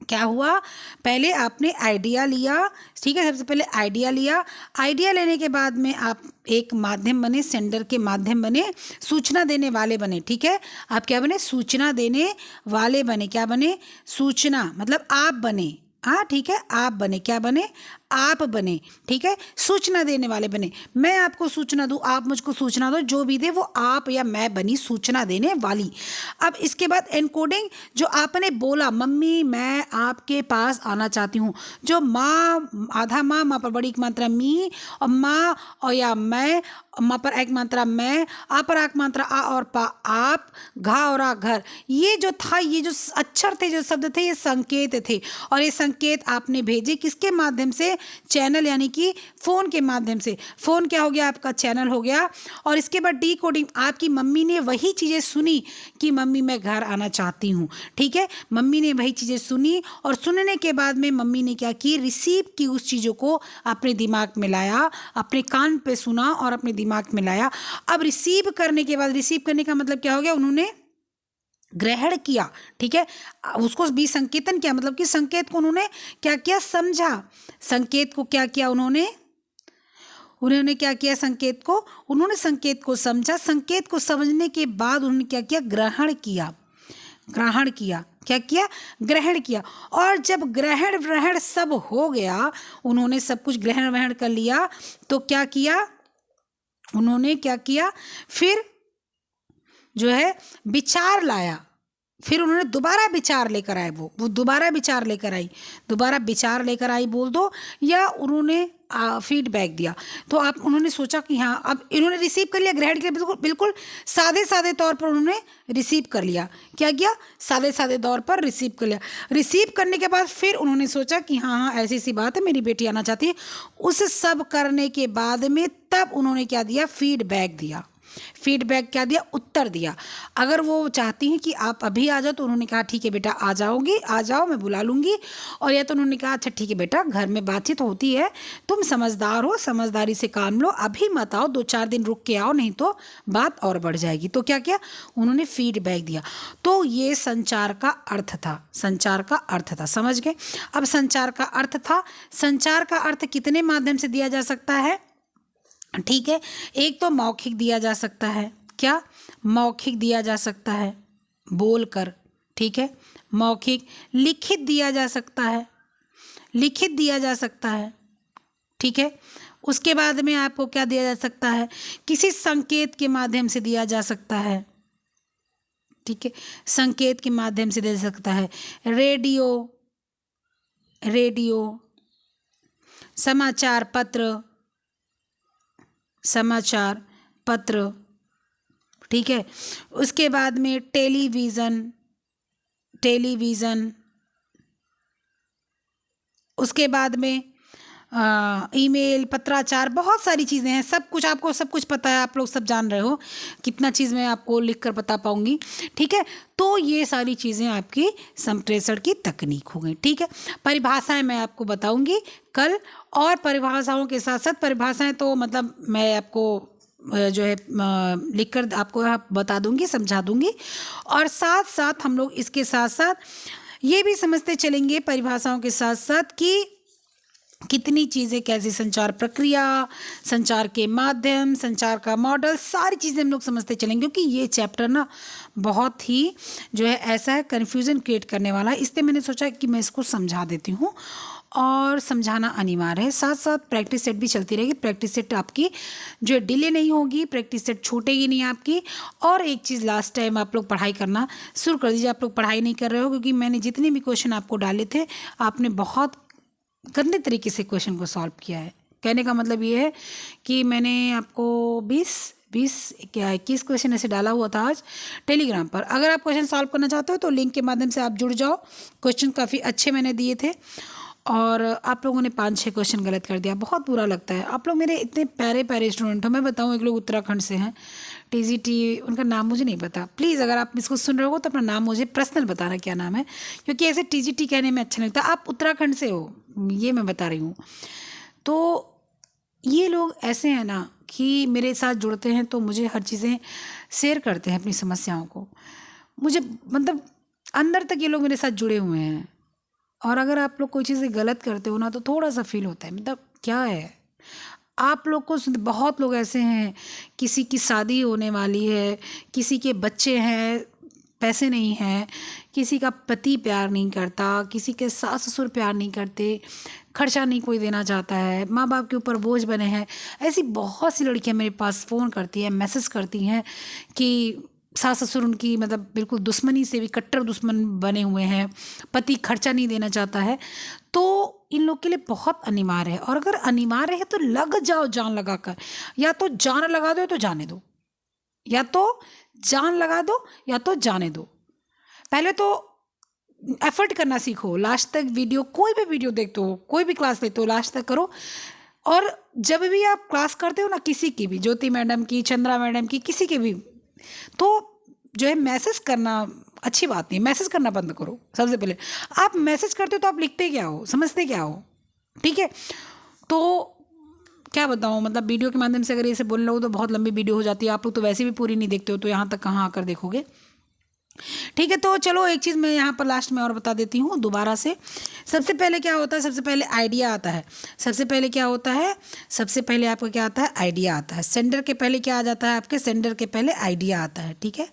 क्या हुआ, पहले आपने आइडिया लिया। ठीक है, सबसे पहले आइडिया लिया, आइडिया लेने के बाद में आप एक माध्यम बने, सेंडर के माध्यम बने, सूचना देने वाले बने। ठीक है, आप क्या बने, सूचना देने वाले बने। क्या बने, सूचना मतलब आप बने। हाँ ठीक है, आप बने, क्या बने, आप बने। ठीक है, सूचना देने वाले बने। मैं आपको सूचना दूँ, आप मुझको सूचना दो, जो भी दे वो आप या मैं बनी सूचना देने वाली। अब इसके बाद एनकोडिंग, जो आपने बोला मम्मी मैं आपके पास आना चाहती हूँ, जो माँ, आधा माँ पर बड़ी एक मात्रा मी, और माँ और या मैं, माँ पर एक मात्रा मैं, आ पर एक मात्रा आ और पा, आप, घा और आ घर। ये जो था, ये जो अक्षर थे, जो शब्द थे, ये संकेत थे, और ये संकेत आपने भेजे किसके माध्यम से, चैनल, यानी कि फ़ोन के माध्यम से। फ़ोन क्या हो गया, आपका चैनल हो गया। और इसके बाद डिकोडिंग, आपकी मम्मी ने वही चीज़ें सुनी कि मम्मी मैं घर आना चाहती हूँ। ठीक है, मम्मी ने वही चीज़ें सुनी, और सुनने के बाद में मम्मी ने क्या की, रिसीव की, उस चीज़ों को अपने दिमाग में लाया, अपने कान पे सुना और अपने दिमाग में लाया। अब रिसीव करने के बाद, रिसीव करने का मतलब क्या हो गया, उन्होंने ग्रहण किया। ठीक है, उसको भी संकेतन किया, मतलब कि संकेत को उन्होंने क्या किया, समझा। संकेत को क्या किया उन्होंने, उन्होंने क्या किया, संकेत को, उन्होंने संकेत को समझा। संकेत को समझने के बाद उन्होंने क्या किया, ग्रहण किया, ग्रहण किया। क्या किया, ग्रहण किया। और जब ग्रहण व्रहण सब हो गया, उन्होंने सब कुछ ग्रहण व्रहण कर लिया, तो क्या किया उन्होंने, क्या किया, फिर जो है विचार लाया। फिर उन्होंने दोबारा विचार लेकर आए, वो दोबारा विचार लेकर आई, दोबारा विचार लेकर आई बोल दो, या उन्होंने फीडबैक दिया। तो आप, उन्होंने सोचा कि हाँ, अब इन्होंने रिसीव कर लिया, ग्रहण किया, बिल्कुल बिल्कुल सादे सादे तौर पर उन्होंने रिसीव कर लिया। क्या किया, सादे सादे तौर पर रिसीव कर लिया। रिसीव करने के बाद फिर उन्होंने सोचा कि हाँ हाँ ऐसी सी बात है, मेरी बेटी आना चाहती है। उस सब करने के बाद में तब उन्होंने क्या दिया, फीडबैक दिया। फीडबैक क्या दिया, उत्तर दिया। अगर वो चाहती हैं कि आप अभी आ जाओ तो उन्होंने कहा ठीक है बेटा आ जाओगी, आ जाओ मैं बुला लूँगी। और या तो उन्होंने कहा अच्छा ठीक है बेटा घर में बातचीत होती है, तुम समझदार हो, समझदारी से काम लो, अभी मत आओ, 2-4 दिन रुक के आओ, नहीं तो बात और बढ़ जाएगी। तो क्या किया उन्होंने, फीडबैक दिया। तो ये संचार का अर्थ था, संचार का अर्थ था, समझ गए। अब संचार का अर्थ था, संचार का अर्थ कितने माध्यम से दिया जा सकता है, ठीक है। एक तो मौखिक दिया जा सकता है, क्या मौखिक दिया जा सकता है बोलकर, ठीक है, मौखिक। लिखित दिया जा सकता है, लिखित दिया जा सकता है, ठीक है। उसके बाद में आपको क्या दिया जा सकता है, किसी संकेत के माध्यम से दिया जा सकता है, ठीक है, संकेत के माध्यम से दे सकता है। रेडियो, रेडियो, समाचार पत्र, समाचार पत्र, ठीक है। उसके बाद में टेलीविज़न, टेलीविज़न। उसके बाद में ईमेल, पत्राचार, बहुत सारी चीज़ें हैं। सब कुछ आपको सब कुछ पता है, आप लोग सब जान रहे हो, कितना चीज़ मैं आपको लिख कर बता पाऊँगी, ठीक है। तो ये सारी चीज़ें आपकी संप्रेषण की तकनीक हो गई, ठीक है। परिभाषाएं मैं आपको बताऊँगी कल, और परिभाषाओं के साथ साथ, परिभाषाएं तो मतलब मैं आपको जो है लिख कर आपको बता दूँगी, समझा दूँगी। और साथ साथ हम लोग इसके साथ साथ ये भी समझते चलेंगे परिभाषाओं के साथ साथ कि कितनी चीज़ें, कैसी संचार प्रक्रिया, संचार के माध्यम, संचार का मॉडल, सारी चीज़ें हम लोग समझते चलेंगे। क्योंकि ये चैप्टर ना बहुत ही जो है ऐसा है, कन्फ्यूज़न क्रिएट करने वाला है, इसलिए मैंने सोचा कि मैं इसको समझा देती हूँ, और समझाना अनिवार्य है। साथ साथ प्रैक्टिस सेट भी चलती रहेगी, प्रैक्टिस सेट आपकी जो डिले नहीं होगी, प्रैक्टिस सेट छूटेगी नहीं आपकी। और एक चीज़ लास्ट टाइम, आप लोग पढ़ाई करना शुरू कर दीजिए। आप लोग पढ़ाई नहीं कर रहे हो, क्योंकि मैंने जितने भी क्वेश्चन आपको डाले थे, आपने बहुत गंदे तरीके से क्वेश्चन को सॉल्व किया है। कहने का मतलब ये है कि मैंने आपको 21 क्वेश्चन ऐसे डाला हुआ था आज टेलीग्राम पर। अगर आप क्वेश्चन सॉल्व करना चाहते हो तो लिंक के माध्यम से आप जुड़ जाओ। क्वेश्चन काफ़ी अच्छे मैंने दिए थे, और आप लोगों ने 5-6 क्वेश्चन गलत कर दिया, बहुत बुरा लगता है। आप लोग मेरे इतने प्यारे प्यारे स्टूडेंट हो। मैं बताऊँ, एक लोग उत्तराखंड से हैं, टीजीटी, उनका नाम मुझे नहीं पता। प्लीज़ अगर आप इसको सुन रहे हो तो अपना नाम मुझे पर्सनल बताना क्या नाम है, क्योंकि ऐसे टीजीटी कहने में अच्छा लगता है। आप उत्तराखंड से हो, ये मैं बता रही हूँ। तो ये लोग ऐसे हैं ना कि मेरे साथ जुड़ते हैं तो मुझे हर चीज़ें शेयर करते हैं, अपनी समस्याओं को। मुझे मतलब अंदर तक ये लोग मेरे साथ जुड़े हुए हैं। और अगर आप लोग कोई चीज़ें गलत करते हो ना, तो थोड़ा सा फील होता है, मतलब क्या है, आप लोग को बहुत लोग ऐसे हैं, किसी की शादी होने वाली है, किसी के बच्चे हैं, पैसे नहीं हैं, किसी का पति प्यार नहीं करता, किसी के सास ससुर प्यार नहीं करते, खर्चा नहीं कोई देना चाहता है, माँ बाप के ऊपर बोझ बने हैं। ऐसी बहुत सी लड़कियां मेरे पास फ़ोन करती हैं, मैसेज करती हैं कि सास ससुर उनकी मतलब बिल्कुल दुश्मनी से भी कट्टर दुश्मन बने हुए हैं, पति खर्चा नहीं देना चाहता है। तो इन लोग के लिए बहुत अनिवार्य है। और अगर अनिवार्य है तो लग जाओ जान लगा कर, या तो जान लगा दो तो जाने दो, या तो जान लगा दो या तो जाने दो। पहले तो एफर्ट करना सीखो, लास्ट तक वीडियो, कोई भी वीडियो देखते हो, कोई भी क्लास लेते हो, लास्ट तक करो। और जब भी आप क्लास करते हो ना, किसी की भी, ज्योति मैडम की, चंद्रा मैडम की, किसी के भी, तो जो है मैसेज करना अच्छी बात नहीं, मैसेज करना बंद करो। सबसे पहले आप मैसेज करते हो तो आप लिखते क्या हो, समझते क्या हो, ठीक है। तो क्या बताऊँ, मतलब वीडियो के माध्यम से अगर ऐसे बोल रहे हो तो बहुत लंबी वीडियो हो जाती है। आप लोग तो वैसे भी पूरी नहीं देखते हो, तो यहाँ तक कहाँ आकर देखोगे, ठीक है। तो चलो एक चीज़ मैं यहाँ पर लास्ट में और बता देती हूँ दोबारा से। सबसे पहले क्या होता है, सबसे पहले आइडिया आता है। सबसे पहले क्या होता है, सबसे पहले आपका क्या आता है, आइडिया आता है। सेंडर के पहले क्या आ जाता है, आपके सेंडर के पहले आइडिया आता है, ठीक है।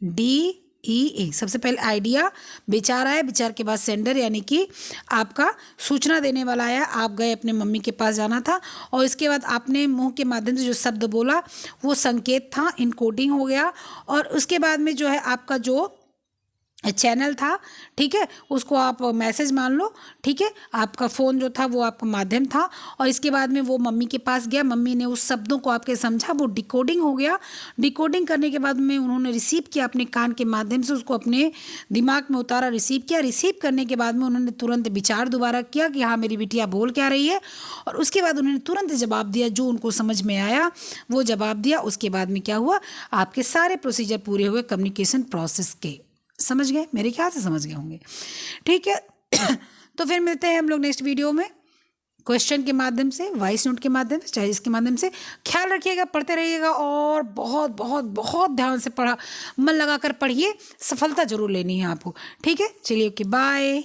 IDEA, सबसे पहले आइडिया, विचार आया, विचार के बाद सेंडर, यानी कि आपका सूचना देने वाला आया। आप गए, अपने मम्मी के पास जाना था, और इसके बाद आपने मुंह के माध्यम से जो शब्द बोला वो संकेत था, इनकोडिंग हो गया। और उसके बाद में जो है आपका जो चैनल था, ठीक है, उसको आप मैसेज मान लो, ठीक है। आपका फ़ोन जो था वो आपका माध्यम था, और इसके बाद में वो मम्मी के पास गया, मम्मी ने उस शब्दों को आपके समझा, वो डिकोडिंग हो गया। डिकोडिंग करने के बाद में उन्होंने रिसीव किया अपने कान के माध्यम से, उसको अपने दिमाग में उतारा, रिसीव किया। रिसीव करने के बाद में उन्होंने तुरंत विचार दोबारा किया कि हाँ मेरी बिटिया बोल क्या रही है, और उसके बाद उन्होंने तुरंत जवाब दिया, जो उनको समझ में आया वो जवाब दिया। उसके बाद में क्या हुआ, आपके सारे प्रोसीजर पूरे हुए कम्युनिकेशन प्रोसेस के। समझ गए? मेरे ख्याल से समझ गए होंगे, ठीक है। तो फिर मिलते हैं हम लोग नेक्स्ट वीडियो में, क्वेश्चन के माध्यम से, वॉइस नोट के माध्यम से, चाहे इसके माध्यम से। ख्याल रखिएगा, पढ़ते रहिएगा, और बहुत बहुत बहुत ध्यान से पढ़ा, मन लगाकर पढ़िए, सफलता जरूर लेनी है आपको, ठीक है। चलिए, ओके, बाय।